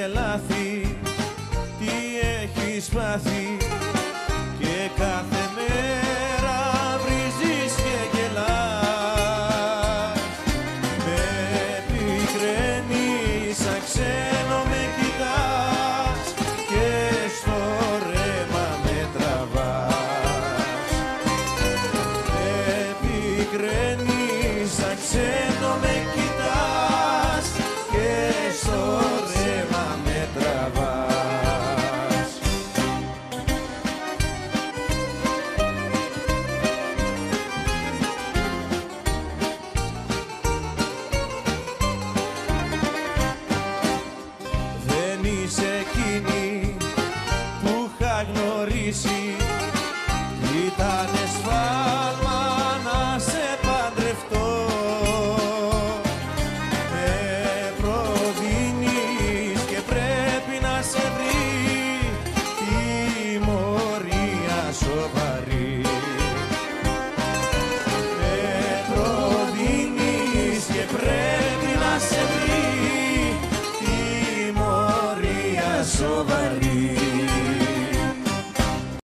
λάθη, τι έχεις πάθει και κάθε μέρα βρίζεις και γελάς. Με πικραίνεις, σαν ξένο με κοιτάς και στο ρέμα με τραβάς. Με πικραίνεις, σαν ξένο με κοιτάς και στο ρέμα με τραβάς. Δεν είσαι εκείνη που είχα γνωρίσει